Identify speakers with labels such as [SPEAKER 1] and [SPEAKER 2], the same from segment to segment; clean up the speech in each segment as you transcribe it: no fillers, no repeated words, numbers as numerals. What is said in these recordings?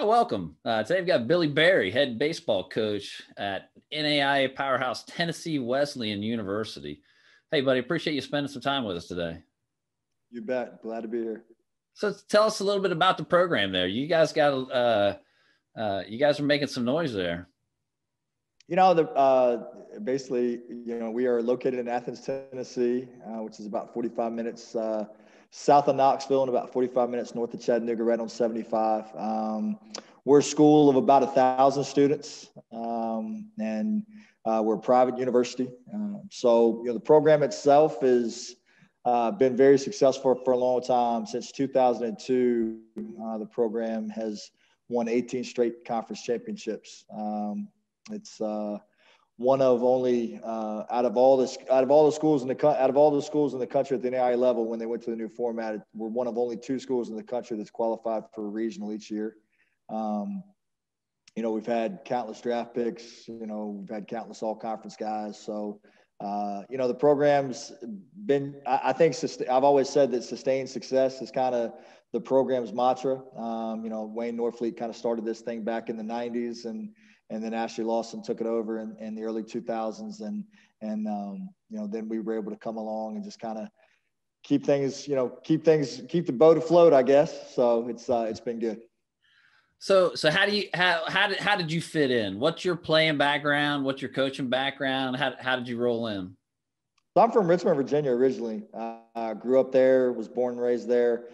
[SPEAKER 1] Oh, welcome. Today we've got Billy Berry, head baseball coach at NAIA powerhouse Tennessee Wesleyan University. Hey, buddy, appreciate you spending some time with us today.
[SPEAKER 2] You bet. Glad to be here.
[SPEAKER 1] So tell us a little bit about the program there. You guys you guys are making some noise there.
[SPEAKER 2] Basically, we are located in Athens, Tennessee, which is about 45 minutes south of Knoxville and about 45 minutes north of Chattanooga, right on 75. We're a school of about 1,000 students, and we're a private university. So the program itself has been very successful for a long time. Since 2002, the program has won 18 straight conference championships. It's one of only out of all the schools in the country at the NAIA level when they went to the new format. We're one of only 2 schools in the country that's qualified for a regional each year. We've had countless draft picks. We've had countless all-conference guys. So, the program's been. I think I've always said that sustained success is kind of the program's mantra. Wayne Norfleet kind of started this thing back in the '90s, and then Ashley Lawson took it over in the early 2000s. And then we were able to come along and just kind of keep the boat afloat, I guess. So it's been good.
[SPEAKER 1] So how did you fit in? What's your playing background? What's your coaching background? How did you roll in?
[SPEAKER 2] So I'm from Richmond, Virginia originally. Grew up there, was born and raised there.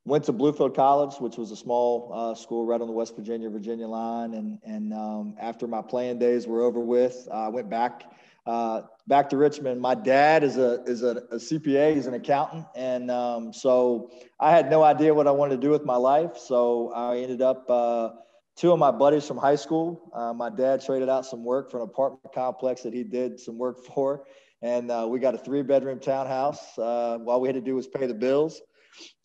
[SPEAKER 2] Went to Bluefield College, which was a small school right on the West Virginia line. And after my playing days were over with, I went back to Richmond. My dad is a CPA. He's an accountant. And so I had no idea what I wanted to do with my life. So I ended up 2 of my buddies from high school. My dad traded out some work for an apartment complex that he did some work for. And we got a 3-bedroom townhouse. All we had to do was pay the bills.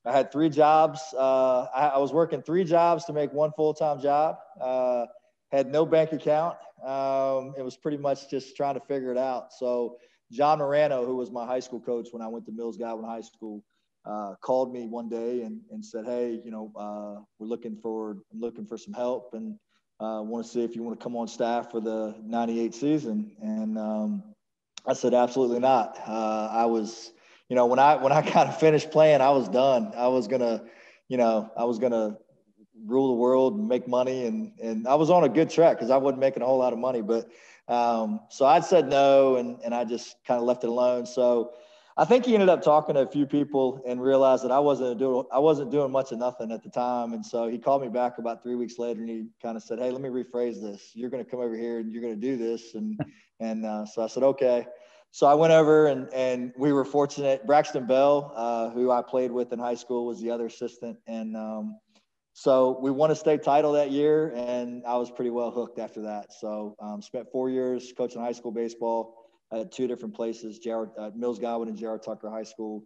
[SPEAKER 2] I had 3 jobs. I was working 3 jobs to make 1 full-time job. Had no bank account. It was pretty much just trying to figure it out. So John Morano, who was my high school coach when I went to Mills Godwin High School, called me one day and said, "Hey, I'm looking for some help and want to see if you want to come on staff for the '98 season." And I said, "Absolutely not." I was. When I kind of finished playing, I was done. I was gonna rule the world and make money, and I was on a good track because I wasn't making a whole lot of money. But so I said no, and I just kind of left it alone. So I think he ended up talking to a few people and realized that I wasn't doing much of nothing at the time. And so he called me back about 3 weeks later, and he kind of said, "Hey, let me rephrase this. You're going to come over here and you're going to do this." And so I said, "Okay." So I went over and we were fortunate. Braxton Bell, who I played with in high school, was the other assistant. And so we won a state title that year, and I was pretty well hooked after that. So spent 4 years coaching high school baseball at 2 different places, Mills Godwin and J.R. Tucker High School.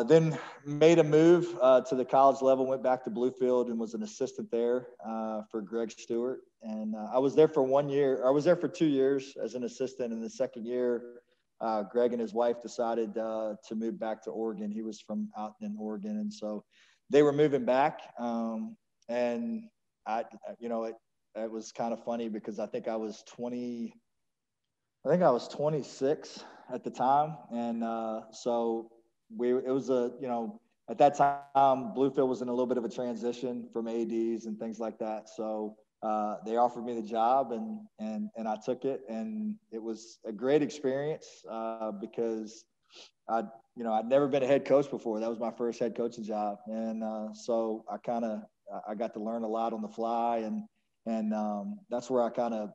[SPEAKER 2] Then made a move to the college level, went back to Bluefield and was an assistant there for Greg Stewart. And I was there for 1 year. I was there for 2 years as an assistant. And the second year, Greg and his wife decided to move back to Oregon. He was from out in Oregon. And so they were moving back. And it was kind of funny because I think I was 26 at the time. And so at that time, Bluefield was in a little bit of a transition from ADs and things like that. So they offered me the job and I took it, and it was a great experience because I'd never been a head coach before. That was my first head coaching job. And so I got to learn a lot on the fly, and that's where I kind of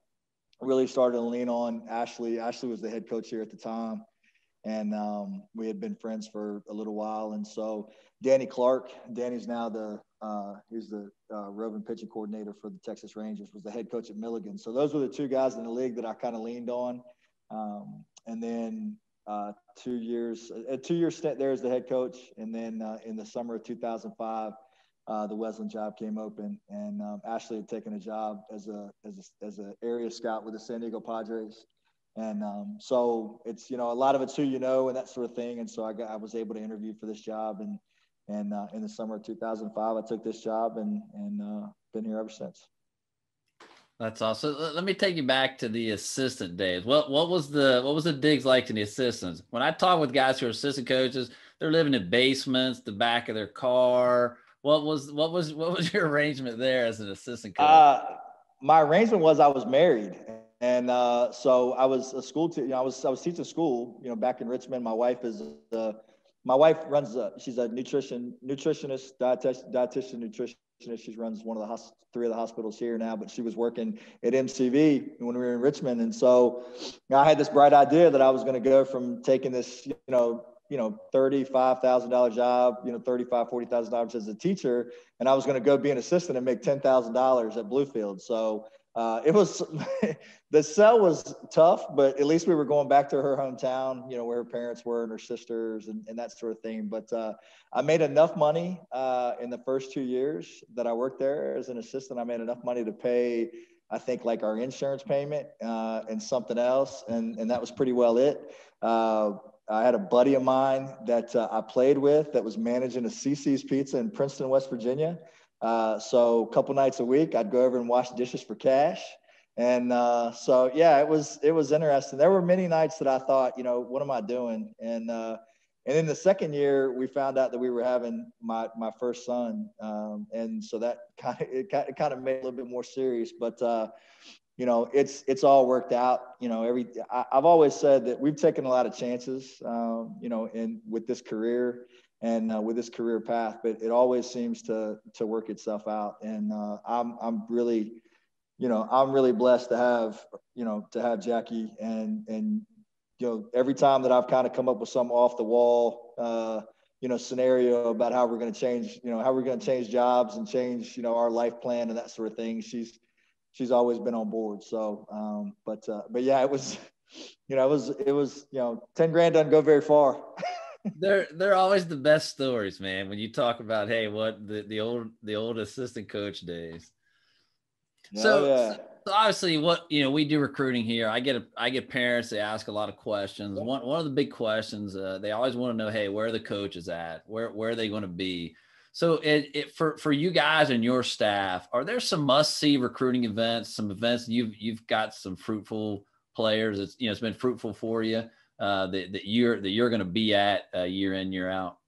[SPEAKER 2] really started to lean on Ashley. Ashley was the head coach here at the time. And we had been friends for a little while. And so Danny's now he's the roving pitching coordinator for the Texas Rangers, was the head coach at Milligan. So those were the 2 guys in the league that I kind of leaned on. And then 2 years, a 2-year stint there as the head coach. And then in the summer of 2005, the Wesleyan job came open, and Ashley had taken a job as a area scout with the San Diego Padres. And so it's, a lot of it's who you know and that sort of thing. And so I was able to interview for this job, and And in the summer of 2005, I took this job and been here ever since.
[SPEAKER 1] That's awesome. Let me take you back to the assistant days. What was the digs like to the assistants? When I talk with guys who are assistant coaches, they're living in basements, the back of their car. What was your arrangement there as an assistant coach?
[SPEAKER 2] My arrangement was I was married, and so I was a school teacher. I was teaching school, back in Richmond. My wife runs she's a nutritionist, dietitian, nutritionist. She runs one of the three of the hospitals here now, but she was working at MCV when we were in Richmond. And so I had this bright idea that I was going to go from taking this, $35,000 job, $40,000 as a teacher. And I was going to go be an assistant and make $10,000 at Bluefield. So it was, the sell was tough, but at least we were going back to her hometown, where her parents were and her sisters and that sort of thing. But I made enough money in the first 2 years that I worked there as an assistant. I made enough money to pay, I think, like our insurance payment and something else. And that was pretty well it. I had a buddy of mine that I played with that was managing a CC's Pizza in Princeton, West Virginia. So a couple nights a week, I'd go over and wash dishes for cash. And so, yeah, it was interesting. There were many nights that I thought, what am I doing? And in the second year, we found out that we were having my first son. And so that kind of made it a little bit more serious, but it's all worked out. I've always said that we've taken a lot of chances, with this career and with this career path, but it always seems to work itself out. And I'm really blessed to have Jackie and every time that I've kind of come up with some off the wall, scenario about how we're going to change jobs and change, our life plan and that sort of thing. She's always been on board. So, but yeah, it was 10 grand doesn't go very far.
[SPEAKER 1] They're always the best stories, man. When you talk about, hey, what the old assistant coach days. So obviously, we do recruiting here. I get parents. They ask a lot of questions. One of the big questions they always want to know, hey, where are the coaches at? Where are they going to be? So for you guys and your staff, are there some must-see recruiting events? Some events you've got some fruitful players. It's been fruitful for you that you're going to be at year in, year out.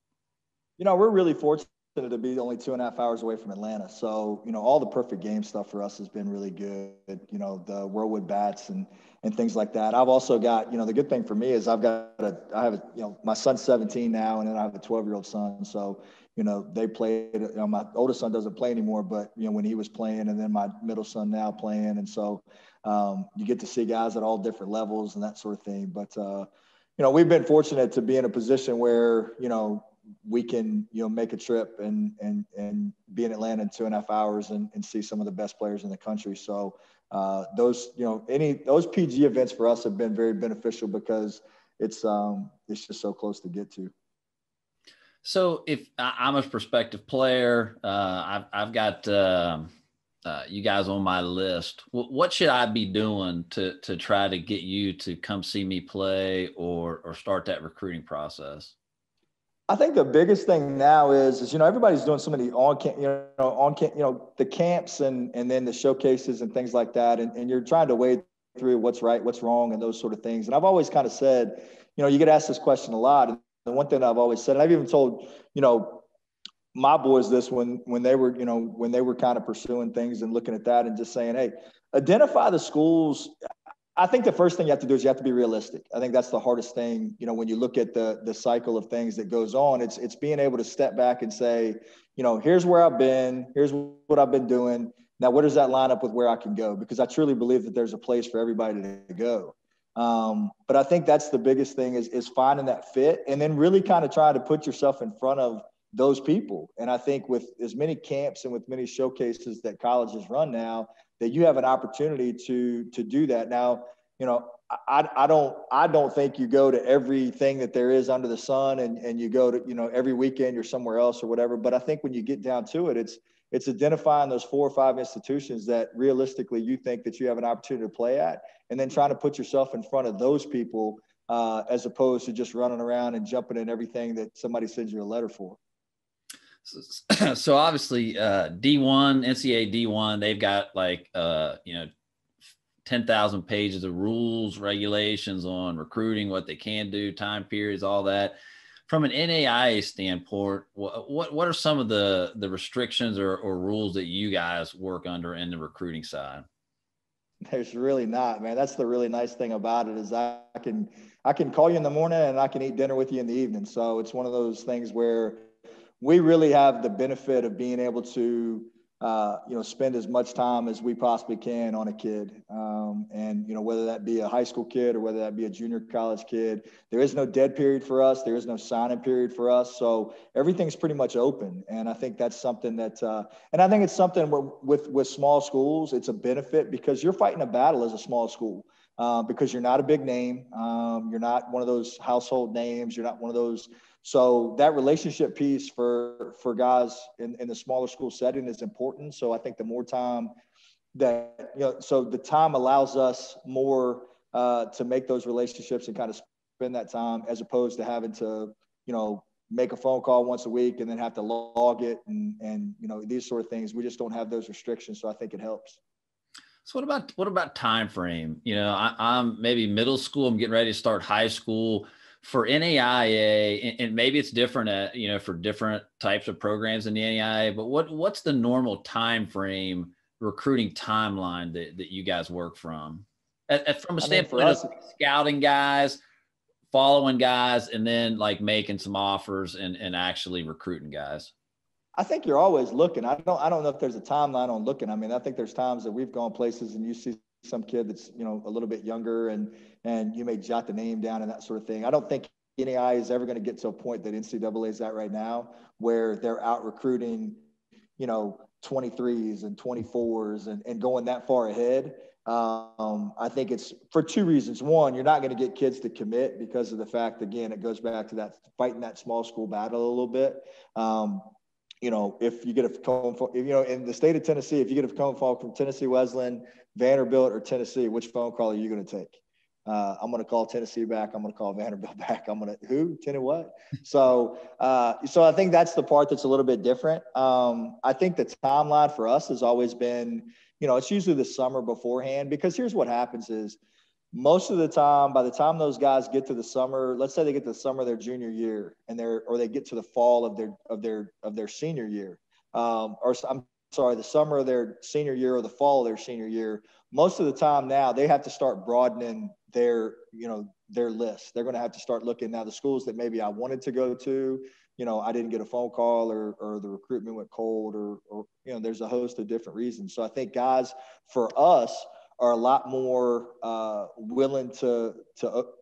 [SPEAKER 2] We're really fortunate to be only 2.5 hours away from Atlanta. So, all the perfect game stuff for us has been really good. The Whirlwood bats and things like that. I've also got, the good thing for me is my son's 17 now, and then I have a 12-year-old son. So, they played, my oldest son doesn't play anymore, but, when he was playing, and then my middle son now playing. And so you get to see guys at all different levels and that sort of thing. But, we've been fortunate to be in a position where, we can, make a trip and be in Atlanta in 2.5 hours and see some of the best players in the country. So those PG events for us have been very beneficial because it's just so close to get to.
[SPEAKER 1] So if I'm a prospective player, I've got you guys on my list. What should I be doing to try to get you to come see me play or start that recruiting process?
[SPEAKER 2] I think the biggest thing now is everybody's doing so many the camps and then the showcases and things like that, and you're trying to wade through what's right, what's wrong, and those sort of things. And I've always kind of said, you get asked this question a lot, and the one thing I've always said, and I've even told my boys this when they were kind of pursuing things and looking at that and just saying, hey, identify the schools. I think the first thing you have to do is you have to be realistic. I think that's the hardest thing, when you look at the cycle of things that goes on. It's being able to step back and say, here's where I've been, here's what I've been doing. Now, what does that line up with where I can go? Because I truly believe that there's a place for everybody to go. But I think that's the biggest thing is finding that fit and then really kind of trying to put yourself in front of those people. And I think with as many camps and with many showcases that colleges run now, that you have an opportunity to do that. Now, I don't think you go to everything that there is under the sun and you go to, every weekend you're somewhere else or whatever. But I think when you get down to it, it's identifying those 4 or 5 institutions that realistically you think that you have an opportunity to play at, and then trying to put yourself in front of those people as opposed to just running around and jumping in everything that somebody sends you a letter for.
[SPEAKER 1] So obviously D1, NCAA D1, they've got like, 10,000 pages of rules, regulations on recruiting, what they can do, time periods, all that. From an NAIA standpoint, what are some of the restrictions or rules that you guys work under in the recruiting side?
[SPEAKER 2] There's really not, man. That's the really nice thing about it is I can call you in the morning and I can eat dinner with you in the evening. So it's one of those things where we really have the benefit of being able to, spend as much time as we possibly can on a kid. And, whether that be a high school kid or whether that be a junior college kid, there is no dead period for us. There is no sign-in period for us. So everything's pretty much open. And I think that's something that, and I think it's something where with small schools, it's a benefit because you're fighting a battle as a small school. Because you're not a big name. You're not one of those household names. You're not one of those. So that relationship piece for guys in the smaller school setting is important. So I think the more time that, so the time allows us more to make those relationships and kind of spend that time as opposed to having to, make a phone call once a week and then have to log it and these sort of things. We just don't have those restrictions. So I think it helps.
[SPEAKER 1] So what about time frame? I'm maybe middle school. I'm getting ready to start high school for NAIA, and maybe it's different, for different types of programs in the NAIA. But what's the normal time frame recruiting timeline that you guys work from? From a standpoint of scouting guys, following guys, and then like making some offers and actually recruiting guys.
[SPEAKER 2] I think you're always looking. I don't know if there's a timeline on looking. I mean, I think there's times that we've gone places and you see some kid that's, a little bit younger and you may jot the name down and that sort of thing. I don't think NAIA is ever going to get to a point that NCAA is at right now where they're out recruiting, 23s and 24s and going that far ahead. I think it's for two reasons. One, you're not going to get kids to commit because of the fact, again, it goes back to that fighting that small school battle a little bit. If you get a phone call, in the state of Tennessee, if you get a phone call from Tennessee Wesleyan, Vanderbilt, or Tennessee, which phone call are you going to take? I'm going to call Tennessee back. I'm going to call Vanderbilt back. Who? What? So I think that's the part that's a little bit different. I think the timeline for us has always been, it's usually the summer beforehand, because here's what happens is, most of the time, by the time those guys get to the summer, let's say they get to the summer of their junior year or they get to the fall of their senior year, the summer of their senior year or the fall of their senior year, most of the time now they have to start broadening their list. They're going to have to start looking now the schools that maybe I wanted to go to, I didn't get a phone call or the recruitment went cold or there's a host of different reasons. So I think guys for us are a lot more willing to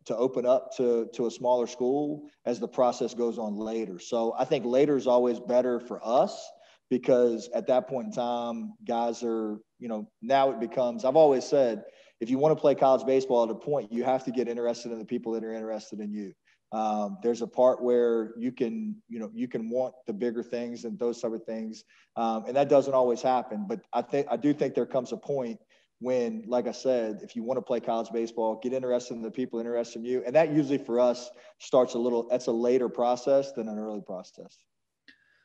[SPEAKER 2] open up to a smaller school as the process goes on later. So I think later is always better for us because at that point in time, guys are, now it becomes, I've always said, if you want to play college baseball at a point, you have to get interested in the people that are interested in you. There's a part where you can want the bigger things and those type of things. And that doesn't always happen. But I do think there comes a point when, like I said, if you want to play college baseball, get interested in the people interested in you. And that usually for us starts that's a later process than an early process.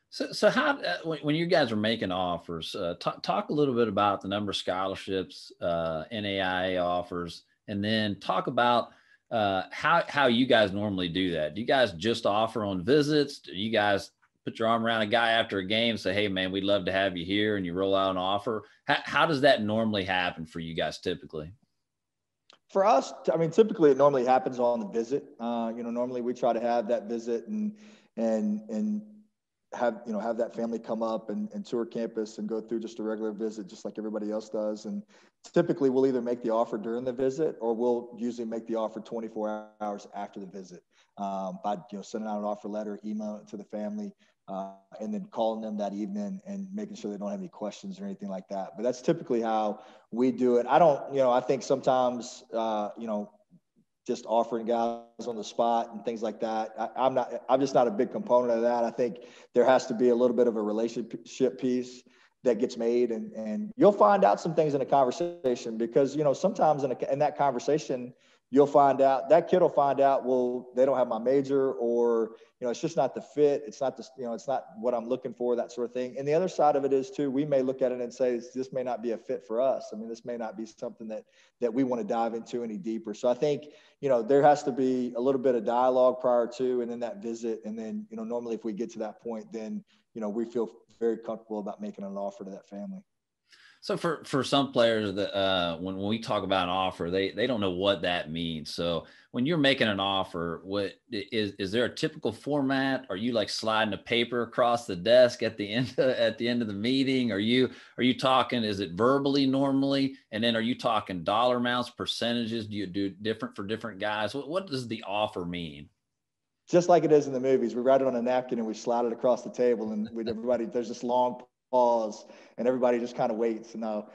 [SPEAKER 1] So how, when you guys are making offers, talk a little bit about the number of scholarships NAIA offers, and then talk about how you guys normally do that. Do you guys just offer on visits? Do you guys put your arm around a guy after a game and say, hey, man, we'd love to have you here, and you roll out an offer? How does that normally happen for you guys typically?
[SPEAKER 2] For us, typically it normally happens on the visit. Normally we try to have that visit and have that family come up and tour campus and go through just a regular visit, just like everybody else does. And typically we'll either make the offer during the visit or we'll usually make the offer 24 hours after the visit by sending out an offer letter, email it to the family, and then calling them that evening and making sure they don't have any questions or anything like that. But that's typically how we do it. I think sometimes, just offering guys on the spot and things like that. I'm just not a big component of that. I think there has to be a little bit of a relationship piece that gets made. And you'll find out some things in a conversation because, you know, sometimes in that conversation, you'll find out that kid will find out, well, they don't have my major, or, you know, it's just not the fit. It's not the, you know, it's not what I'm looking for, that sort of thing. And the other side of it is too, we may look at it and say, this may not be a fit for us. I mean, this may not be something that we want to dive into any deeper. So I think, you know, there has to be a little bit of dialogue prior to, and then that visit. And then, you know, normally if we get to that point, then, you know, we feel very comfortable about making an offer to that family.
[SPEAKER 1] So for some players that when we talk about an offer, they don't know what that means. So when you're making an offer, what is there a typical format? Are you like sliding a paper across the desk at the end of the meeting? Are you talking, is it verbally normally? And then are you talking dollar amounts, percentages? Do you do different for different guys? What does the offer mean?
[SPEAKER 2] Just like it is in the movies, we write it on a napkin and we slide it across the table, and everybody, there's this long pause and everybody just kind of waits. No,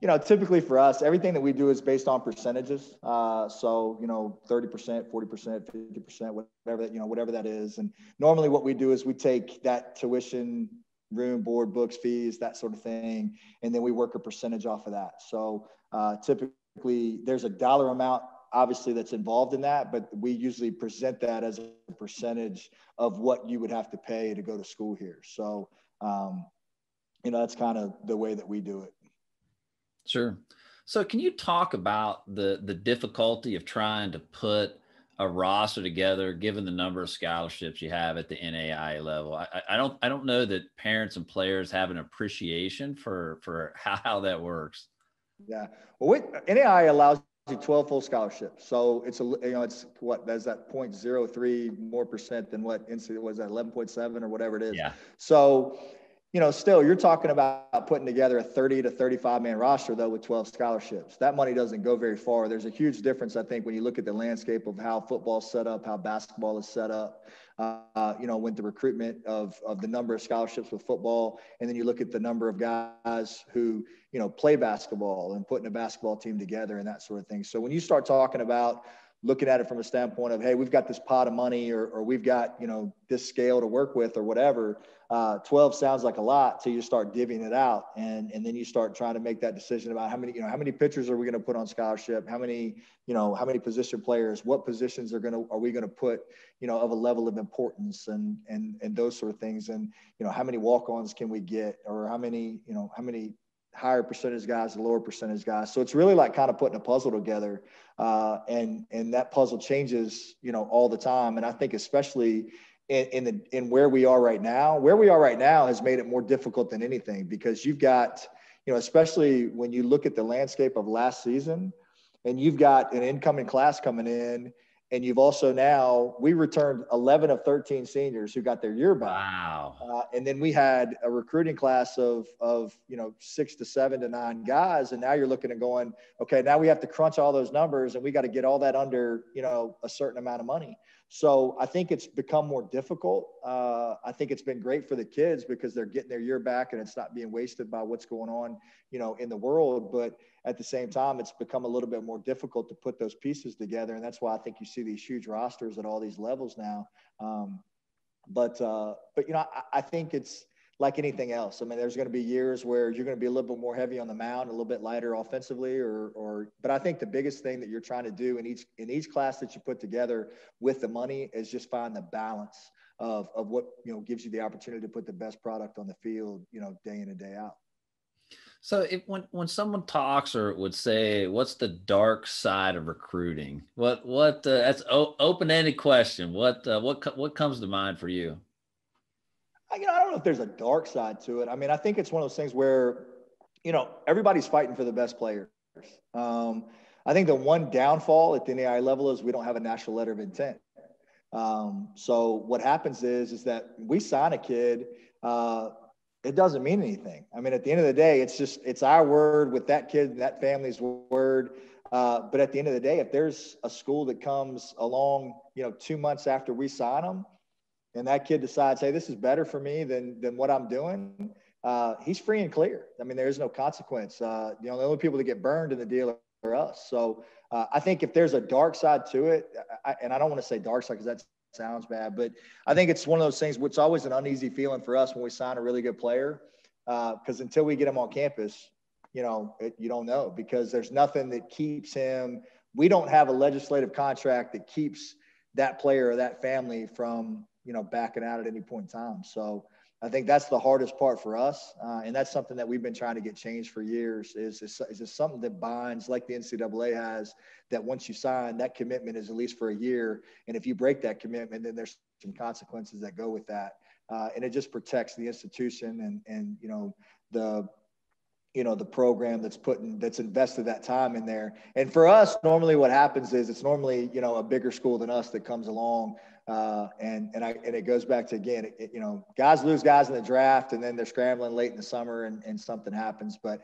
[SPEAKER 2] you know, typically for us, everything that we do is based on percentages. So, you know, 30%, 40%, 50%, whatever that, you know, whatever that is. And normally what we do is we take that tuition, room, board, books, fees, that sort of thing, and then we work a percentage off of that. So typically there's a dollar amount obviously that's involved in that, but we usually present that as a percentage of what you would have to pay to go to school here. So, you know, that's kind of the way that we do it.
[SPEAKER 1] Sure. So can you talk about the difficulty of trying to put a roster together, given the number of scholarships you have at the NAIA level? I don't know that parents and players have an appreciation for how that works.
[SPEAKER 2] Yeah. Well, NAIA allows you 12 full scholarships. So it's it's what, that's that 0.03 more percent than what NCAA was, at 11.7 or whatever it is.
[SPEAKER 1] Yeah.
[SPEAKER 2] So, you know, still you're talking about putting together a 30 to 35 man roster though with 12 scholarships. That money doesn't go very far. There's a huge difference, I think, when you look at the landscape of how football's set up, how basketball is set up, you know, with the recruitment of the number of scholarships with football. And then you look at the number of guys who, you know, play basketball and putting a basketball team together and that sort of thing. So when you start talking about looking at it from a standpoint of, hey, we've got this pot of money, or we've got, you know, this scale to work with or whatever, 12 sounds like a lot till you start divvying it out. And then you start trying to make that decision about how many pitchers are we going to put on scholarship? How many position players, what positions are we going to put, you know, of a level of importance and those sort of things. And, you know, how many walk-ons can we get, or how many higher percentage guys and lower percentage guys. So it's really like kind of putting a puzzle together, and that puzzle changes, you know, all the time. And I think especially in where we are right now has made it more difficult than anything, because you've got, you know, especially when you look at the landscape of last season, and you've got an incoming class coming in, and you've also we returned 11 of 13 seniors who got their year back.
[SPEAKER 1] Wow.
[SPEAKER 2] And then we had a recruiting class of, you know, 6 to 7 to 9 guys. And now you're looking at going, okay, now we have to crunch all those numbers and we got to get all that under, you know, a certain amount of money. So I think it's become more difficult. I think it's been great for the kids because they're getting their year back and it's not being wasted by what's going on, you know, in the world. But at the same time, it's become a little bit more difficult to put those pieces together. And that's why I think you see these huge rosters at all these levels now. But you know, I think it's like anything else. I mean, there's going to be years where you're going to be a little bit more heavy on the mound, a little bit lighter offensively, but I think the biggest thing that you're trying to do in each class that you put together with the money is just find the balance of what, you know, gives you the opportunity to put the best product on the field, you know, day in and day out.
[SPEAKER 1] So when someone talks or would say, what's the dark side of recruiting? That's open-ended question. What comes to mind for you?
[SPEAKER 2] I don't know if there's a dark side to it. I mean, I think it's one of those things where, you know, everybody's fighting for the best players. I think the one downfall at the NAIA level is we don't have a national letter of intent. So what happens is that we sign a kid, it doesn't mean anything. I mean, at the end of the day, it's our word with that kid and that family's word. But at the end of the day, if there's a school that comes along, you know, 2 months after we sign them, and that kid decides, hey, this is better for me than what I'm doing, he's free and clear. I mean, there is no consequence. You know, the only people that get burned in the deal are us. So I think if there's a dark side to it, and I don't want to say dark side because that sounds bad, but I think it's one of those things which is always an uneasy feeling for us when we sign a really good player. Because until we get him on campus, you don't know, because there's nothing that keeps him. We don't have a legislative contract that keeps that player or that family from, backing out at any point in time. So I think that's the hardest part for us. And that's something that we've been trying to get changed for years is something that binds, like the NCAA has, that once you sign, that commitment is at least for a year. And if you break that commitment, then there's some consequences that go with that. And it just protects the institution and the program that's invested that time in there. And for us, normally what happens is it's normally, a bigger school than us that comes along. And it goes back to, again, guys lose guys in the draft and then they're scrambling late in the summer and something happens, but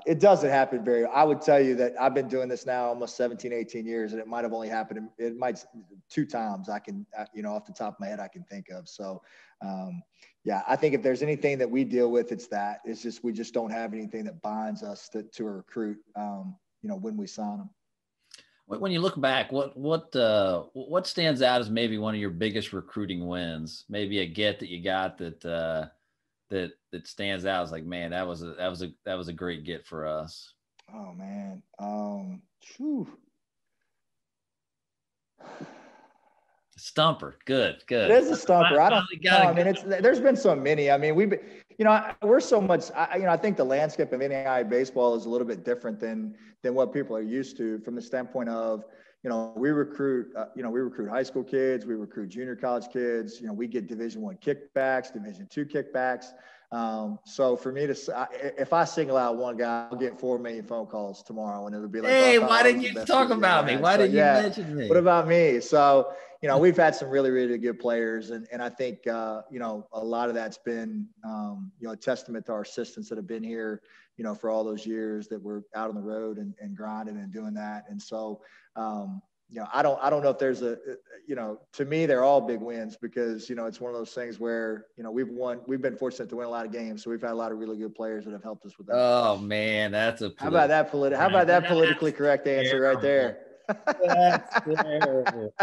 [SPEAKER 2] it doesn't happen I would tell you that I've been doing this now almost 17, 18 years, and it might've only happened. It might 2 times I can, off the top of my head, I can think of. So, yeah, I think if there's anything that we deal with, it's just, we just don't have anything that binds us to a recruit, when we sign them.
[SPEAKER 1] When you look back, what stands out as maybe one of your biggest recruiting wins? Maybe a get that you got that stands out as like, man, that was a great get for us.
[SPEAKER 2] Oh man,
[SPEAKER 1] Stumper, good.
[SPEAKER 2] It is a stumper. There's been so many. I mean, we're so much. I think the landscape of NAIA baseball is a little bit different than what people are used to, from the standpoint of, we recruit high school kids, we recruit junior college kids. We get Division I kickbacks, Division II kickbacks. So for me if I single out one guy, I'll get 4 million phone calls tomorrow, and it'll be like,
[SPEAKER 1] hey, why didn't you talk about me? Why didn't you mention me?
[SPEAKER 2] What about me? So, we've had some really, really good players. And I think, a lot of that's been, a testament to our assistants that have been here, for all those years that we're out on the road and grinding and doing that. And so, I don't know if there's to me, they're all big wins, because, it's one of those things where, we've been fortunate to win a lot of games. So we've had a lot of really good players that have helped us with that.
[SPEAKER 1] Oh man, how
[SPEAKER 2] about that politically correct answer right there?
[SPEAKER 1] That's terrible.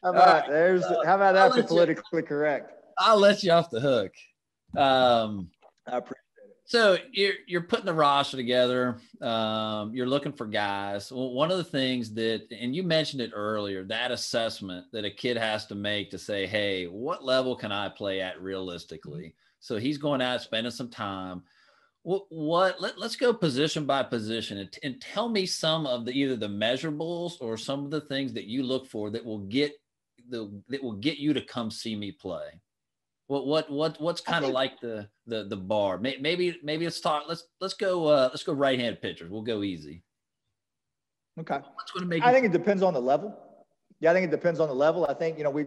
[SPEAKER 2] How about that for politically correct?
[SPEAKER 1] I'll let you off the hook.
[SPEAKER 2] I appreciate it.
[SPEAKER 1] So you're putting the roster together. You're looking for guys. Well, one of the things and you mentioned it earlier, that assessment that a kid has to make to say, hey, what level can I play at realistically? So he's going out spending some time. Let's go position by position and tell me some of either the measurables or some of the things that you look for that will get you to come see me play. What's kind of like the bar? Maybe let's talk. Let's go right-handed pitchers. We'll go easy.
[SPEAKER 2] Okay. I think it depends on the level. Yeah, I think it depends on the level. I think we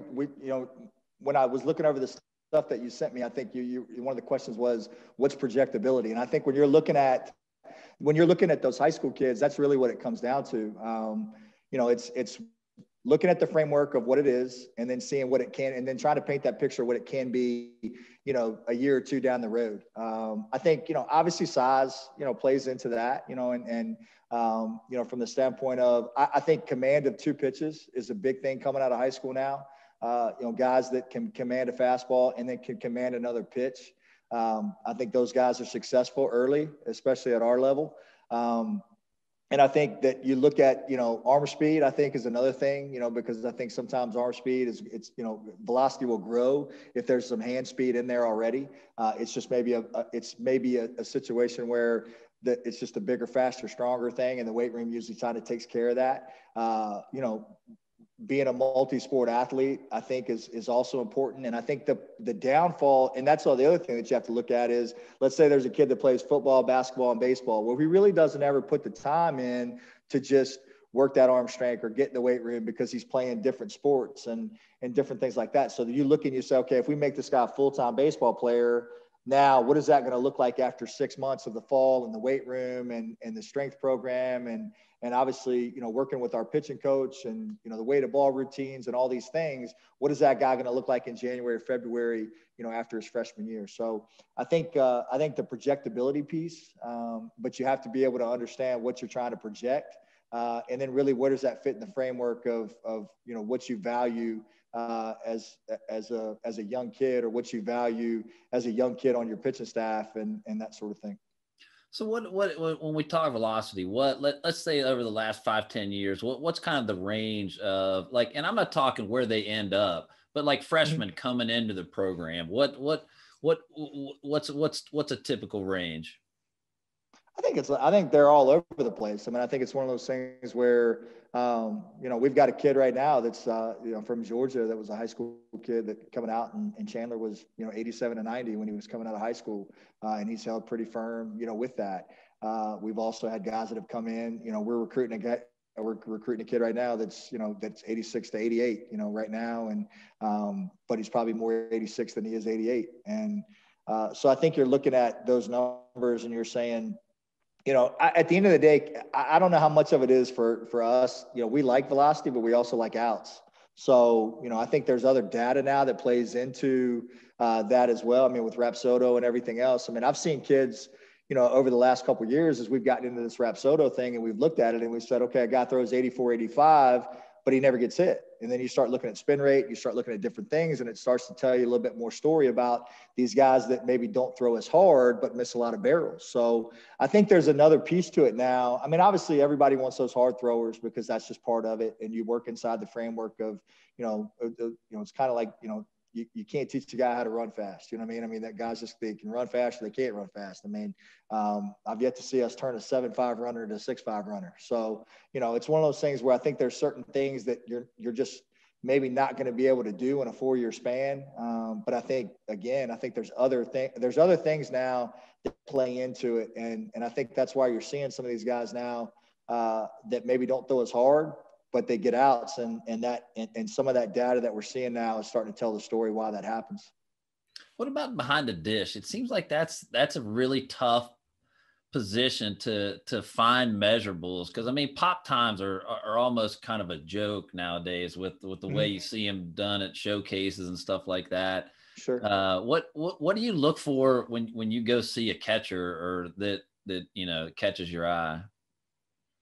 [SPEAKER 2] when I was looking over this stuff that you sent me, I think one of the questions was, what's projectability? And I think when you're looking at those high school kids, that's really what it comes down to. It's looking at the framework of what it is, and then seeing what it can, and then trying to paint that picture of what it can be, a year or 2 down the road. I think, obviously size, plays into that, and from the standpoint of, I think command of 2 pitches is a big thing coming out of high school now. Guys that can command a fastball and then can command another pitch. I think those guys are successful early, especially at our level. And I think that you look at, arm speed, I think is another thing, because I think sometimes arm speed velocity will grow if there's some hand speed in there already. It's just maybe a situation where it's just a bigger, faster, stronger thing. And the weight room usually kind of takes care of that. Being a multi-sport athlete, I think is also important. And I think the downfall, and that's all the other thing that you have to look at is, let's say there's a kid that plays football, basketball, and baseball, where he really doesn't ever put the time in to just work that arm strength or get in the weight room because he's playing different sports and different things like that. So you look and you say, okay, if we make this guy a full-time baseball player, now what is that going to look like after 6 months of the fall in the weight room and the strength program and obviously, working with our pitching coach and, the weight of ball routines and all these things, what is that guy going to look like in January or February, after his freshman year? So I think the projectability piece, but you have to be able to understand what you're trying to project. And then really, where does that fit in the framework of what you value as a young kid, or what you value as a young kid on your pitching staff, and that sort of thing.
[SPEAKER 1] So what when we talk velocity, let's say over the last 5-10 years, what's kind of the range of, like, and I'm not talking where they end up, but like freshmen coming into the program, what's a typical range?
[SPEAKER 2] I think they're all over the place. I mean, I think it's one of those things where, we've got a kid right now that's, from Georgia, that was a high school kid that coming out, and Chandler was, 87 and 90 when he was coming out of high school. And he's held pretty firm, with that. We've also had guys that have come in, we're recruiting a kid right now that's 86 to 88, right now. And, but he's probably more 86 than he is 88. And so I think you're looking at those numbers and you're saying, at the end of the day, I don't know how much of it is for us. We like velocity, but we also like outs. So, I think there's other data now that plays into that as well. I mean, with Rapsodo and everything else. I mean, I've seen kids, over the last couple of years, as we've gotten into this Rapsodo thing and we've looked at it and we said, okay, a guy throws 84, 85, but he never gets hit. And then you start looking at spin rate, you start looking at different things, and it starts to tell you a little bit more story about these guys that maybe don't throw as hard, but miss a lot of barrels. So I think there's another piece to it now. I mean, obviously everybody wants those hard throwers because that's just part of it. And you work inside the framework of, it's kind of like, you can't teach a guy how to run fast. You know what I mean? I mean, that guys they can run fast or they can't run fast. I mean, I've yet to see us turn a 7.5 runner to a 6.5 runner. So, it's one of those things where I think there's certain things that you're just maybe not going to be able to do in a 4-year span. But I think there's other things now that play into it. And I think that's why you're seeing some of these guys now that maybe don't throw as hard, but they get outs, and some of that data that we're seeing now is starting to tell the story why that happens.
[SPEAKER 1] What about behind the dish? It seems like that's a really tough position to find measurables, because I mean, pop times are almost kind of a joke nowadays with the way you see them done at showcases and stuff like that.
[SPEAKER 2] Sure.
[SPEAKER 1] What do you look for when you go see a catcher or that catches your eye?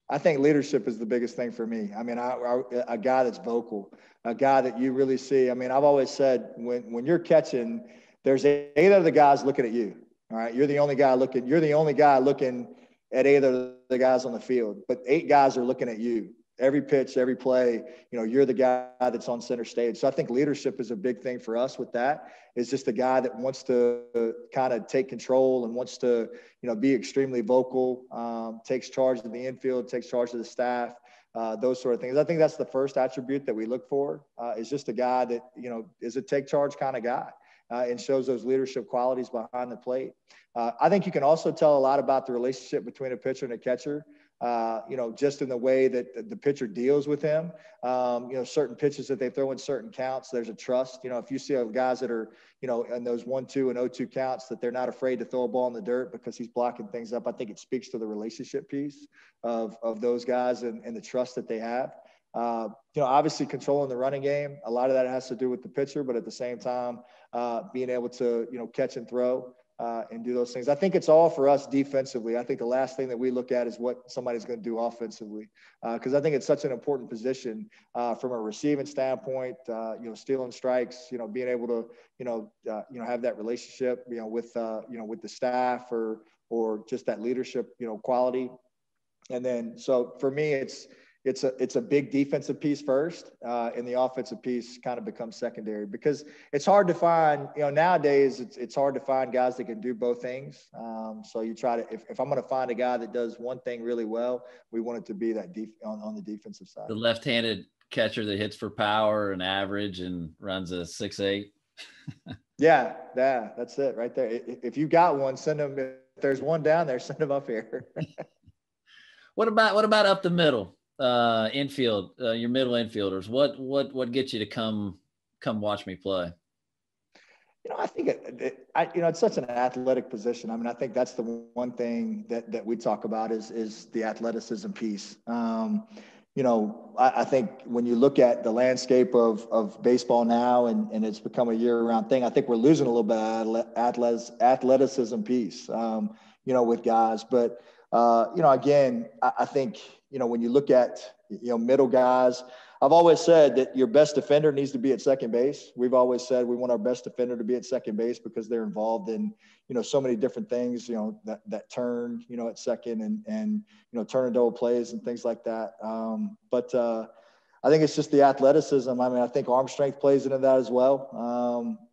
[SPEAKER 2] I think leadership is the biggest thing for me. I mean, a guy that's vocal, a guy that you really see. I mean, I've always said when you're catching, there's 8 other guys looking at you. All right. You're the only guy looking at 8 of the guys on the field, but 8 guys are looking at you. Every pitch, every play, you're the guy that's on center stage. So I think leadership is a big thing for us with that. It's just a guy that wants to kind of take control and wants to, be extremely vocal, takes charge of the infield, takes charge of the staff, those sort of things. I think that's the first attribute that we look for, is just a guy that, is a take charge kind of guy. And shows those leadership qualities behind the plate. I think you can also tell a lot about the relationship between a pitcher and a catcher, just in the way that the pitcher deals with him. Certain pitches that they throw in certain counts, there's a trust. If you see guys that are, in those 1-2 and 0-2 counts, that they're not afraid to throw a ball in the dirt because he's blocking things up. I think it speaks to the relationship piece of those guys and the trust that they have. Obviously controlling the running game, a lot of that has to do with the pitcher, but at the same time, being able to, catch and throw and do those things. I think it's all for us defensively. I think the last thing that we look at is what somebody's going to do offensively, because I think it's such an important position from a receiving standpoint, stealing strikes, being able to, have that relationship, with the staff or just that leadership, quality. And then, so for me, it's a big defensive piece first, and the offensive piece kind of becomes secondary, because it's hard to find, nowadays it's hard to find guys that can do both things. So you try to, if I'm going to find a guy that does one thing really well, we want it to be that on the defensive side.
[SPEAKER 1] The left-handed catcher that hits for power and average and runs a 6.8.
[SPEAKER 2] Yeah, that's it right there. If you got one, send them. If there's one down there, send them up here.
[SPEAKER 1] What about up the middle? Infield, your middle infielders, what gets you to come watch me play?
[SPEAKER 2] I think it's such an athletic position. I mean, I think that's the one thing that we talk about is the athleticism piece. I think when you look at the landscape of baseball now and it's become a year-round thing, I think we're losing a little bit of athleticism piece, with guys. But, again, I think, when you look at, middle guys, I've always said that your best defender needs to be at second base. We've always said we want our best defender to be at second base because they're involved in, so many different things, that turn, at second and turn and double plays and things like that. But I think it's just the athleticism. I mean, I think arm strength plays into that as well.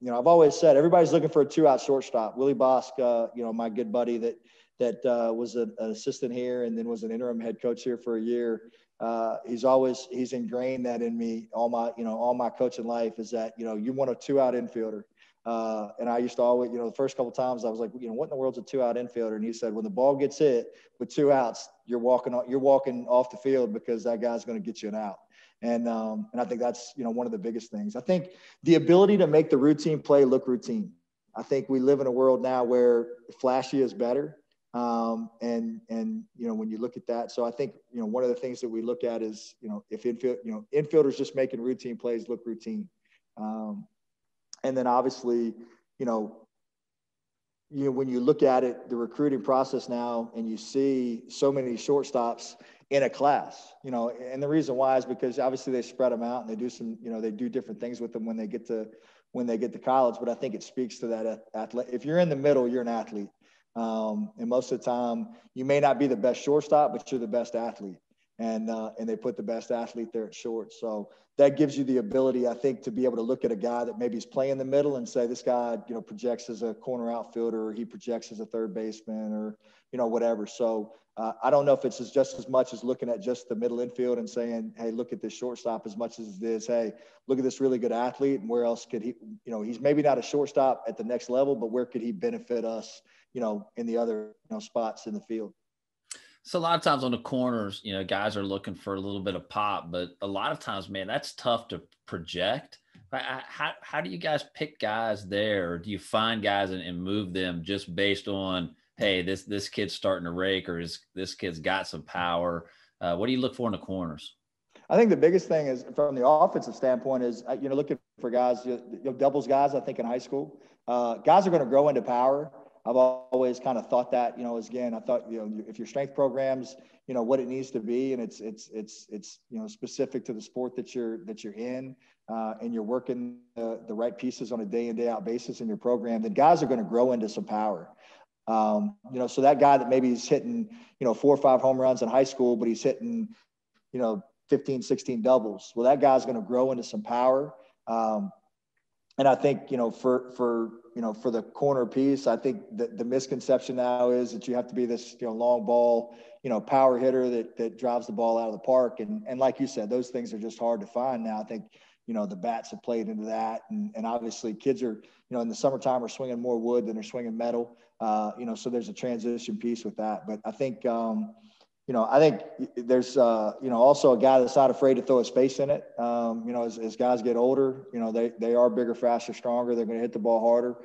[SPEAKER 2] I've always said everybody's looking for a 2-out shortstop. Willie Bosk, my good buddy that was an assistant here and then was an interim head coach here for a year. He's ingrained that in me all my coaching life is that, you want a 2-out infielder. And I used to always, the first couple of times I was like, what in the world's a 2-out infielder? And he said, when the ball gets hit with 2 outs, you're walking off the field because that guy's going to get you an out. And I think that's, one of the biggest things. I think the ability to make the routine play look routine. I think we live in a world now where flashy is better. And when you look at that, so I think, one of the things that we look at is, if infielders just making routine plays look routine. And then obviously, when you look at it, the recruiting process now, and you see so many shortstops in a class, and the reason why is because obviously they spread them out and they do some, they do different things with them when they get to college. But I think it speaks to that athlete. If you're in the middle, you're an athlete. And most of the time you may not be the best shortstop, but you're the best athlete. And they put the best athlete there at short. So that gives you the ability, I think, to be able to look at a guy that maybe is playing the middle and say, this guy, projects as a corner outfielder, or he projects as a third baseman, or, whatever. So I don't know if it's just as much as looking at just the middle infield and saying, hey, look at this shortstop as much as it is, hey, look at this really good athlete. And where else could he, he's maybe not a shortstop at the next level, but where could he benefit us, in the other, spots in the field.
[SPEAKER 1] So a lot of times on the corners, guys are looking for a little bit of pop, but a lot of times, man, that's tough to project. How do you guys pick guys there? Or do you find guys and move them just based on, hey, this kid's starting to rake, or this kid's got some power? What do you look for in the corners?
[SPEAKER 2] I think the biggest thing is from the offensive standpoint is, looking for guys, doubles guys, I think in high school, guys are going to grow into power. I've always kind of thought that, I thought, if your strength programs, what it needs to be, and it's specific to the sport that you're in, and you're working the right pieces on a day in, day out basis in your program, then guys are going to grow into some power. So that guy that maybe he's hitting, 4 or 5 home runs in high school, but he's hitting, 15, 16 doubles. Well, that guy's going to grow into some power. And I think, for the corner piece, I think that the misconception now is that you have to be this, long ball, power hitter that drives the ball out of the park. And like you said, those things are just hard to find now. I think, the bats have played into that. And obviously kids are, in the summertime are swinging more wood than they're swinging metal. So there's a transition piece with that. But I think, I think there's, also a guy that's not afraid to throw a space in it. As guys get older, they are bigger, faster, stronger. They're going to hit the ball harder.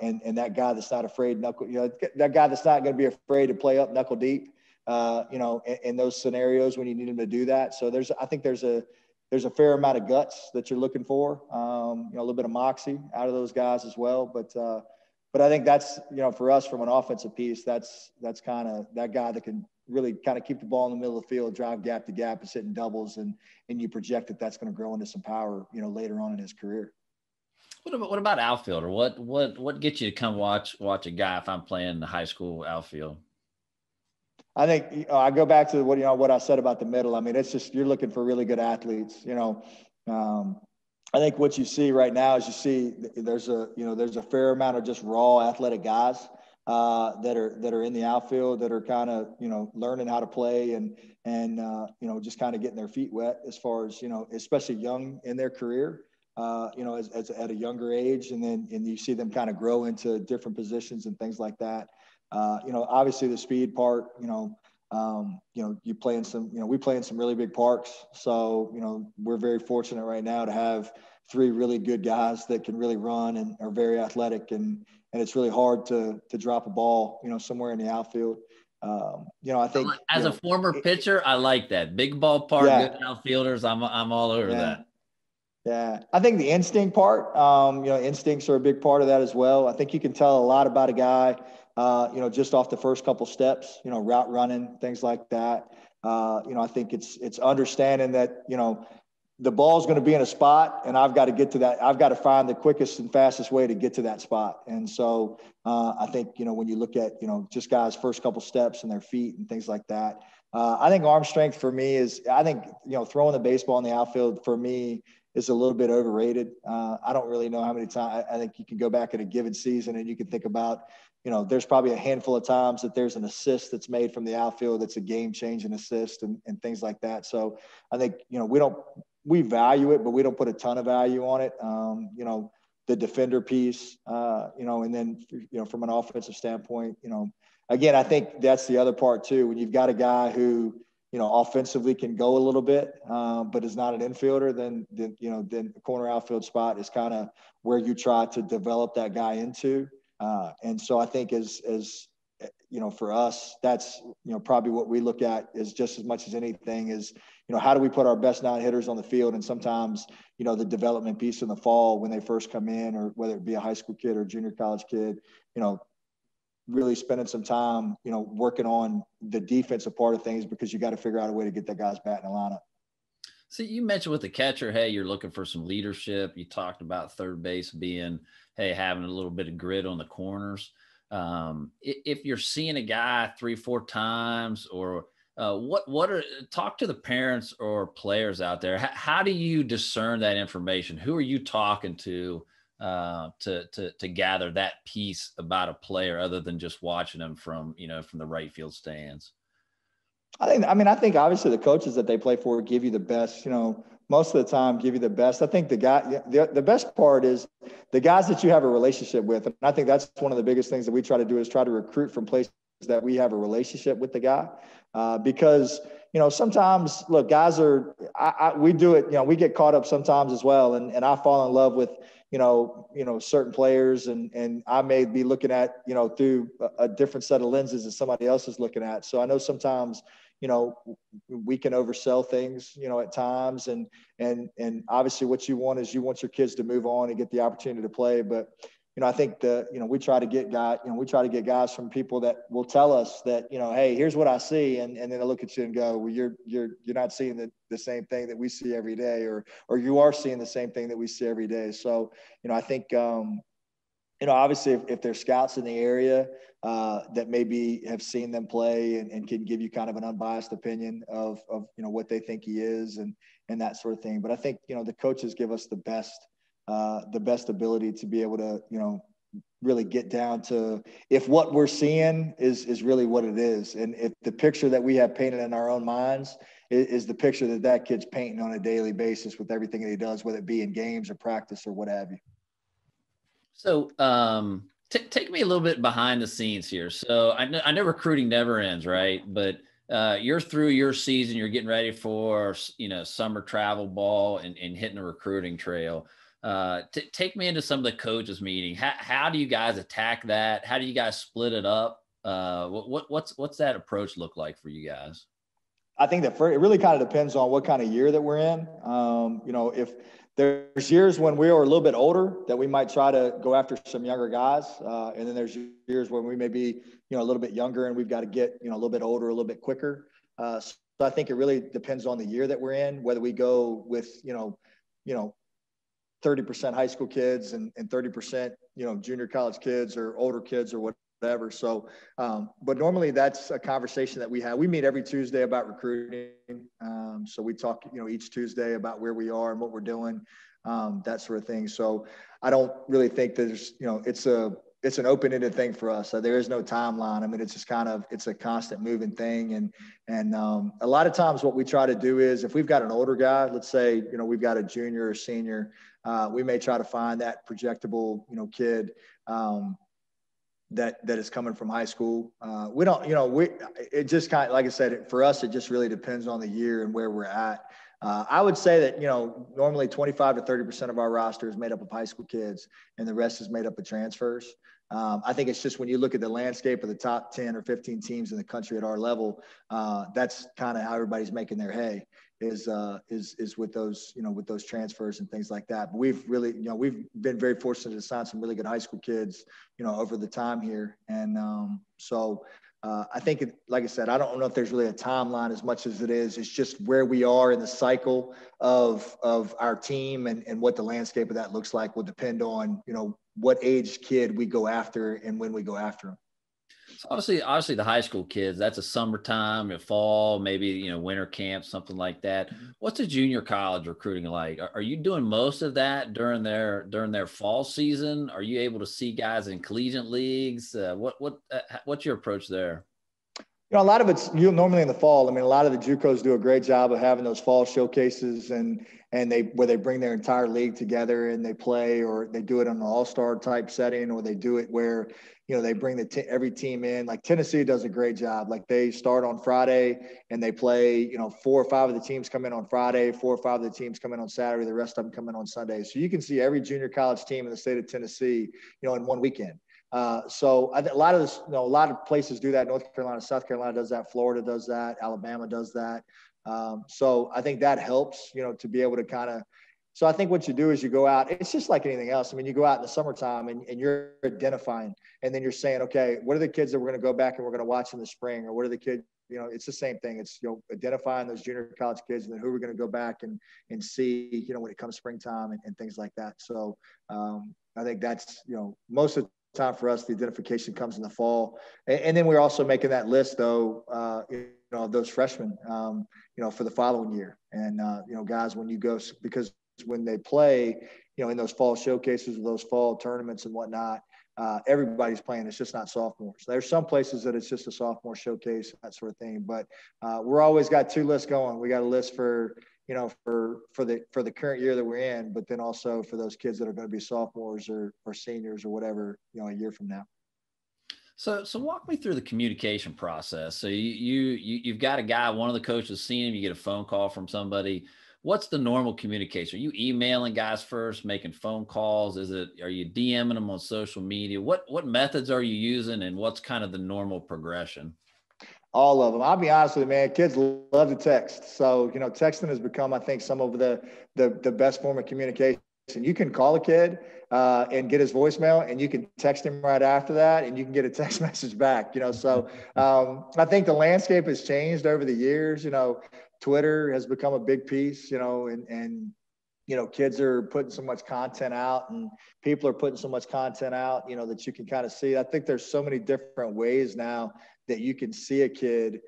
[SPEAKER 2] And that guy that's not afraid, that guy that's not going to be afraid to play up knuckle deep, in those scenarios when you need him to do that. So I think there's a fair amount of guts that you're looking for, a little bit of moxie out of those guys as well. But I think that's, for us from an offensive piece, that's kind of that guy that can really kind of keep the ball in the middle of the field, drive gap to gap, and hitting doubles, and you project that's going to grow into some power, later on in his career.
[SPEAKER 1] What about outfielder? What gets you to come watch a guy if I'm playing the high school outfield?
[SPEAKER 2] I think I go back to what I said about the middle. I mean, it's just you're looking for really good athletes. I think what you see right now is there's a fair amount of just raw athletic guys that are in the outfield that are kind of learning how to play and just kind of getting their feet wet as far as especially young in their career as at a younger age, and you see them kind of grow into different positions and things like that. Obviously the speed part, you play in some, we play in some really big parks. So, we're very fortunate right now to have 3 really good guys that can really run and are very athletic, and it's really hard to drop a ball, somewhere in the outfield. I think
[SPEAKER 1] as a former pitcher, I like that big ballpark, good outfielders. I'm all over that.
[SPEAKER 2] Yeah. I think the instinct part, instincts are a big part of that as well. I think you can tell a lot about a guy, just off the first couple steps, route running, things like that. I think it's understanding that, the ball's going to be in a spot, and I've got to get to that. I've got to find the quickest and fastest way to get to that spot. And so I think, when you look at, just guys' first couple steps and their feet and things like that, I think arm strength for me is, I think, throwing the baseball in the outfield for me is a little bit overrated. I don't really know how many times. I think you can go back in a given season and you can think about, there's probably a handful of times that there's an assist that's made from the outfield that's a game-changing assist and things like that. So I think, we value it, but we don't put a ton of value on it. The defender piece, and then, from an offensive standpoint, again, I think that's the other part too. When you've got a guy who, offensively can go a little bit, but is not an infielder, then the corner outfield spot is kind of where you try to develop that guy into. And so I think as for us, that's, probably what we look at is just as much as anything is, how do we put our best non-hitters on the field? And sometimes, the development piece in the fall when they first come in, or whether it be a high school kid or a junior college kid, really spending some time, working on the defensive part of things, because you got to figure out a way to get that guy's bat in the lineup.
[SPEAKER 1] So you mentioned with the catcher, hey, you're looking for some leadership. You talked about third base being, hey, having a little bit of grit on the corners. If you're seeing a guy 3-4 times, or talk to the parents or players out there. How do you discern that information? Who are you talking to gather that piece about a player, other than just watching them from the right field stands?
[SPEAKER 2] I think obviously the coaches that they play for give you the best, most of the time give you the best. I think the best part is the guys that you have a relationship with. And I think that's one of the biggest things that we try to do, is try to recruit from places that we have a relationship with the guy. Because, sometimes, look, guys we do it, we get caught up sometimes as well. And I fall in love with, certain players, and I may be looking at, through a different set of lenses than somebody else is looking at. So I know sometimes, we can oversell things, at times, and obviously what you want is you want your kids to move on and get the opportunity to play. But, I think we try to get guys from people that will tell us that, hey, here's what I see. And then they look at you and go, well, you're not seeing the same thing that we see every day, or you are seeing the same thing that we see every day. So, I think, obviously if there's scouts in the area that maybe have seen them play and can give you kind of an unbiased opinion of what they think he is and that sort of thing. But I think, the coaches give us the best ability to be able to, really get down to if what we're seeing is really what it is. And if the picture that we have painted in our own minds is the picture that kid's painting on a daily basis with everything that he does, whether it be in games or practice or what have you.
[SPEAKER 1] So take me a little bit behind the scenes here. So I know recruiting never ends, right? But you're through your season, you're getting ready for, summer travel ball and hitting a recruiting trail. Take me into some of the coaches meeting. How do you guys attack that? How do you guys split it up? What's that approach look like for you guys?
[SPEAKER 2] I think that it really kind of depends on what kind of year that we're in. If there's years when we are a little bit older that we might try to go after some younger guys. And then there's years when we may be, a little bit younger and we've got to get, a little bit older, a little bit quicker. So I think it really depends on the year that we're in, whether we go with, 30% high school kids and 30%, junior college kids or older kids or whatever. So, but normally that's a conversation that we have. We meet every Tuesday about recruiting. So we talk, each Tuesday about where we are and what we're doing, that sort of thing. So I don't really think there's, it's an open-ended thing for us. So there is no timeline. I mean, it's just it's a constant moving thing. And a lot of times what we try to do is if we've got an older guy, let's say, we've got a junior or senior, we may try to find that projectable, kid that is coming from high school. We don't, it just kind of, like I said, for us, it just really depends on the year and where we're at. I would say that, normally 25 to 30% of our roster is made up of high school kids and the rest is made up of transfers. I think it's just when you look at the landscape of the top 10 or 15 teams in the country at our level, that's kind of how everybody's making their hay is with those, with those transfers and things like that. But we've really, we've been very fortunate to sign some really good high school kids, over the time here. And so I think, like I said, I don't know if there's really a timeline as much as it's just where we are in the cycle of our team, and what the landscape of that looks like will depend on, what age kid we go after and when we go after them.
[SPEAKER 1] So obviously the high school kids, that's a summertime, a fall, maybe, winter camp, something like that. What's the junior college recruiting like? Are you doing most of that during their fall season? Are you able to see guys in collegiate leagues? What's your approach there?
[SPEAKER 2] A lot of it's normally in the fall. I mean, a lot of the JUCOs do a great job of having those fall showcases and where they bring their entire league together and they play, or they do it in an all-star type setting, or they do it where, they bring every team in. Like Tennessee does a great job. Like they start on Friday and they play, 4 or 5 of the teams come in on Friday, 4 or 5 of the teams come in on Saturday, the rest of them come in on Sunday. So you can see every junior college team in the state of Tennessee, in one weekend. So a lot of this, a lot of places do that. North Carolina, South Carolina does that. Florida does that. Alabama does that. So I think that helps, to be able to so I think what you do is you go out. It's just like anything else. I mean, you go out in the summertime and you're identifying, and then you're saying, okay, what are the kids that we're going to go back and we're going to watch in the spring, or what are the kids, it's the same thing. It's, identifying those junior college kids, and then who we're going to go back and see, when it comes springtime and things like that. So I think that's, most of the time for us, the identification comes in the fall. And then we're also making that list, though, of those freshmen, for the following year. And, guys, when you go, because when they play, in those fall showcases, those fall tournaments and whatnot, everybody's playing. It's just not sophomores. There's some places that it's just a sophomore showcase, that sort of thing. But we're always got 2 lists going. We got a list for the current year that we're in, but then also for those kids that are going to be sophomores or seniors or whatever, a year from now.
[SPEAKER 1] So walk me through the communication process. So you've got a guy, one of the coaches seen him, you get a phone call from somebody. What's the normal communication? Are you emailing guys first, making phone calls? Are you DMing them on social media? What methods are you using, and what's kind of the normal progression?
[SPEAKER 2] All of them. I'll be honest with you, man. Kids love to text. So, texting has become, I think, some of the best form of communication. You can call a kid and get his voicemail, and you can text him right after that, and you can get a text message back. So I think the landscape has changed over the years. Twitter has become a big piece, and kids are putting so much content out, and people are putting so much content out, that you can kind of see. I think there's so many different ways now that you can see a kid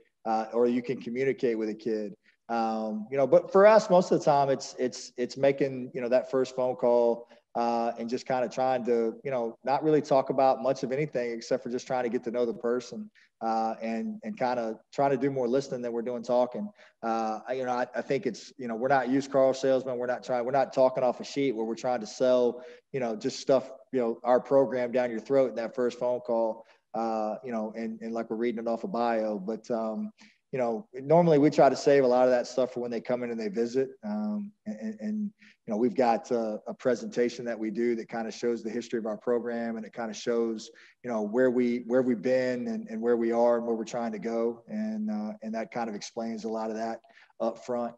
[SPEAKER 2] or you can communicate with a kid. But for us, most of the time it's making, that first phone call and just kind of trying to, not really talk about much of anything except for just trying to get to know the person and kind of trying to do more listening than we're doing talking. I think it's, we're not used car salesmen. We're not talking off a sheet where we're trying to sell, just stuff, our program down your throat in that first phone call, and like we're reading it off a bio, but normally we try to save a lot of that stuff for when they come in and they visit. We've got a presentation that we do that kind of shows the history of our program, and it kind of shows, where we've been and where we are and where we're trying to go. And that kind of explains a lot of that up front.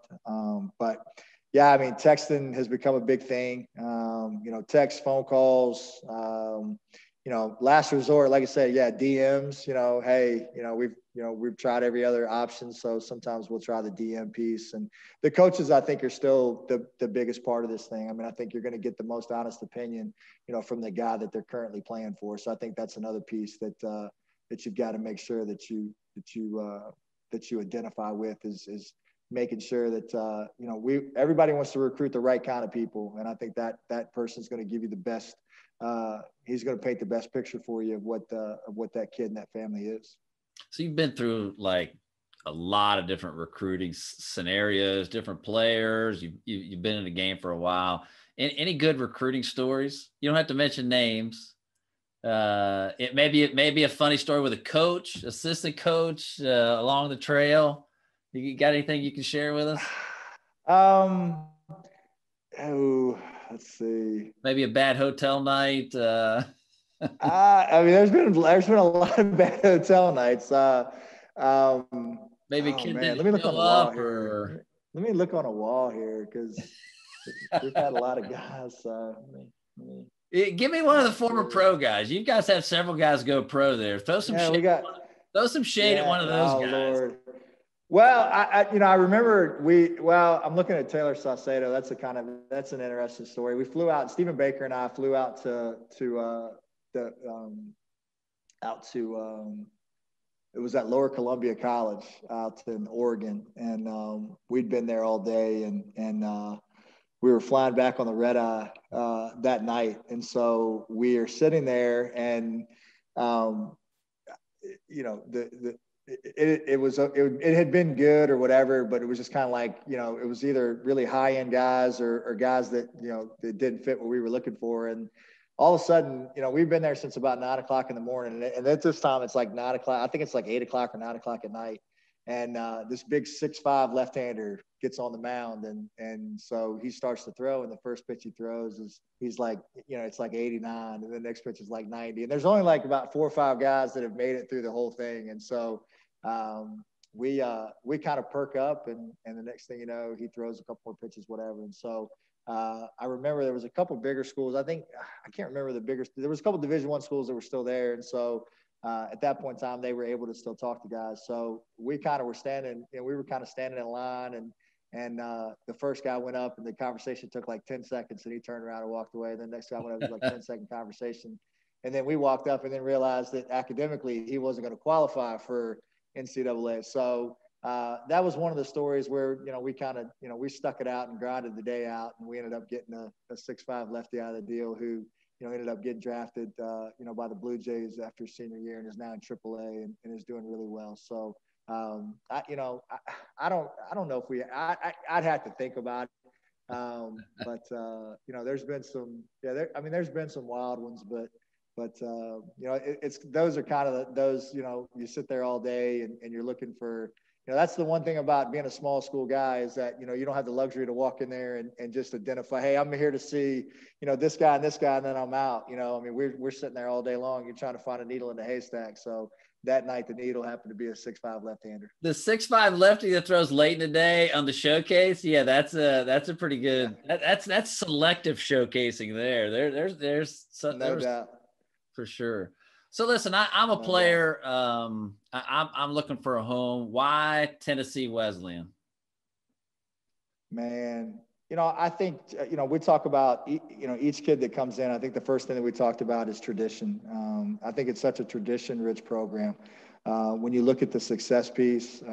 [SPEAKER 2] But yeah, I mean, texting has become a big thing. Text, phone calls, last resort, like I said, yeah, DMs, hey, we've tried every other option. So sometimes we'll try the DM piece, and the coaches, I think, are still the biggest part of this thing. I mean, I think you're going to get the most honest opinion, from the guy that they're currently playing for. So I think that's another piece that you've got to make sure that you identify with is making sure that, everybody wants to recruit the right kind of people. And I think that person's going to give you the best, he's going to paint the best picture for you of what that kid and that family is.
[SPEAKER 1] So you've been through like a lot of different recruiting scenarios, different players. You've been in the game for a while. Any good recruiting stories? You don't have to mention names. It may be a funny story with a coach, assistant coach along the trail. You got anything you can share with us?
[SPEAKER 2] Let's see.
[SPEAKER 1] Maybe a bad hotel night.
[SPEAKER 2] I mean, there's been a lot of bad hotel nights.
[SPEAKER 1] Maybe a kid
[SPEAKER 2] let me look on the wall here. Let me look on a wall here because we've had a lot of guys.
[SPEAKER 1] Give me one of the former pro guys. You guys have several guys go pro there. Throw some shit. Throw some shade at one of those guys.
[SPEAKER 2] Lord. Well, I remember I'm looking at Taylor Saucedo. That's an interesting story. We flew out, Stephen Baker and I flew out it was at Lower Columbia College out in Oregon. And we'd been there all day and we were flying back on the red eye that night. And so we are sitting there and, it had been good or whatever, but it was just kind of like, it was either really high end guys or guys that, that didn't fit what we were looking for. And all of a sudden, we've been there since about 9 o'clock in the morning. And at this time it's like 9 o'clock. I think it's like 8 o'clock or 9 o'clock at night. And this big 6'5" left-hander gets on the mound. And so he starts to throw. And the first pitch he throws he's like, it's like 89. And the next pitch is like 90. And there's only like about 4 or 5 guys that have made it through the whole thing. And so we kind of perk up and the next thing you know, he throws a couple more pitches, whatever. And so I remember there was a couple bigger schools. I can't remember there was a couple Division I schools that were still there. And so at that point in time, they were able to still talk to guys. So we kind of were standing, we were kind of standing in line and the first guy went up and the conversation took like 10 seconds and he turned around and walked away. The next guy went up, it was like 10-second conversation. And then we walked up and then realized that academically he wasn't going to qualify for NCAA. So that was one of the stories where, we kind of, we stuck it out and grinded the day out and we ended up getting a 6'5" lefty out of the deal who, ended up getting drafted, by the Blue Jays after senior year and is now in AAA and is doing really well. So, I don't know if I'd have to think about it. But there's been some, there's been some wild ones, but those are kind of those, you sit there all day and you're looking for, that's the one thing about being a small school guy is that, you don't have the luxury to walk in there and just identify, hey, I'm here to see, this guy, and then I'm out. We're sitting there all day long. You're trying to find a needle in the haystack. So that night, the needle happened to be a 6'5" left-hander.
[SPEAKER 1] The 6'5" lefty that throws late in the day on the showcase. Yeah, that's a pretty good, that's selective showcasing there. There's
[SPEAKER 2] no doubt.
[SPEAKER 1] For sure. So listen, I'm a player. I'm looking for a home. Why Tennessee Wesleyan?
[SPEAKER 2] Man, I think, we talk about, each kid that comes in, I think the first thing that we talked about is tradition. I think it's such a tradition-rich program. When you look at the success piece,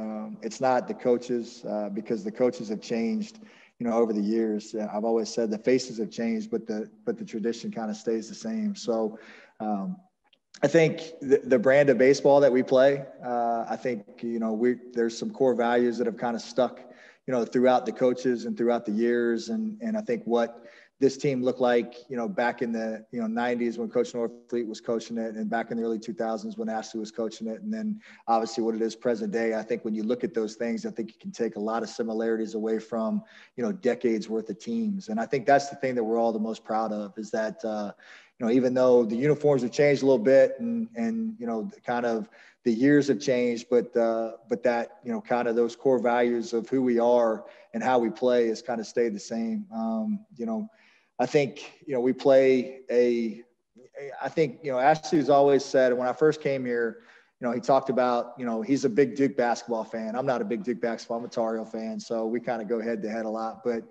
[SPEAKER 2] it's not the coaches because the coaches have changed, over the years. I've always said the faces have changed, but the tradition kind of stays the same. So, I think the brand of baseball that we play, I think, there's some core values that have kind of stuck, throughout the coaches and throughout the years. And I think what this team looked like, back in the, 90s when Coach Norfleet was coaching it and back in the early 2000s when Ashley was coaching it. And then obviously what it is present day. I think when you look at those things, I think you can take a lot of similarities away from, decades worth of teams. And I think that's the thing that we're all the most proud of is that, even though the uniforms have changed a little bit and kind of the years have changed, but that, kind of those core values of who we are and how we play has kind of stayed the same. I think, we play I think, Ashley's always said, when I first came here, he talked about, he's a big Duke basketball fan. I'm not a big Duke basketball. I'm a Tar Heel fan. So we kind of go head to head a lot. But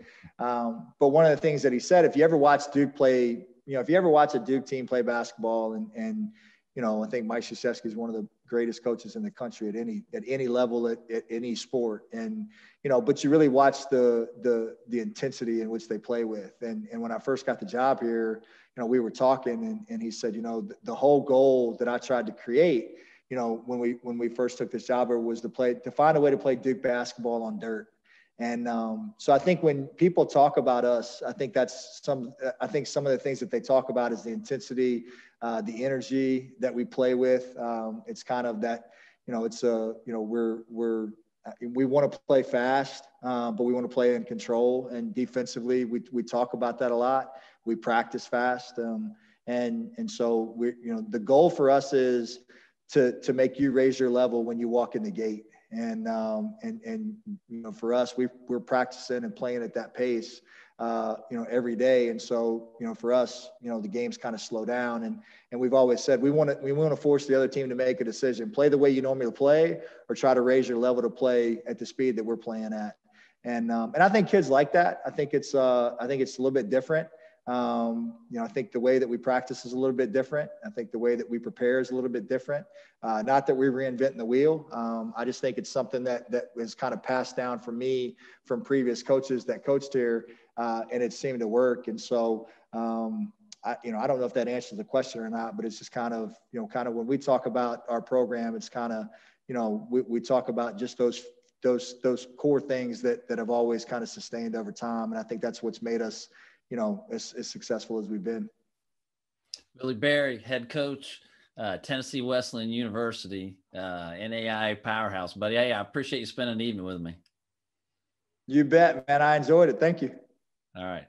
[SPEAKER 2] one of the things that he said, if you ever watch Duke play, if you ever watch a Duke team play basketball and I think Mike Krzyzewski is one of the greatest coaches in the country at any level at any sport. And, but you really watch the intensity in which they play with. And when I first got the job here, we were talking and he said, the whole goal that I tried to create, when we first took this job was to find a way to play Duke basketball on dirt. And so I think when people talk about us, I think some of the things that they talk about is the intensity, the energy that we play with. It's kind of that, we want to play fast, but we want to play in control. And defensively, we talk about that a lot. We practice fast. And so the goal for us is to make you raise your level when you walk in the gate. And for us, we're practicing and playing at that pace every day. And so, for us, the games kind of slow down, and we've always said we want to force the other team to make a decision: play the way you normally play, or try to raise your level to play at the speed that we're playing at. And I think kids like that. I think it's a little bit different. I think the way that we practice is a little bit different. I think the way that we prepare is a little bit different. Not that we're reinventing the wheel. I just think it's something that is kind of passed down from me, from previous coaches that coached here, and it seemed to work. And so, I don't know if that answers the question or not, but it's just kind of when we talk about our program, it's kind of, we talk about just those core things that have always kind of sustained over time. And I think that's what's made us, as successful as we've been.
[SPEAKER 1] Billy Berry, head coach, Tennessee Wesleyan University, NAI powerhouse, buddy. Hey, I appreciate you spending an evening with me.
[SPEAKER 2] You bet, man. I enjoyed it. Thank you.
[SPEAKER 1] All right.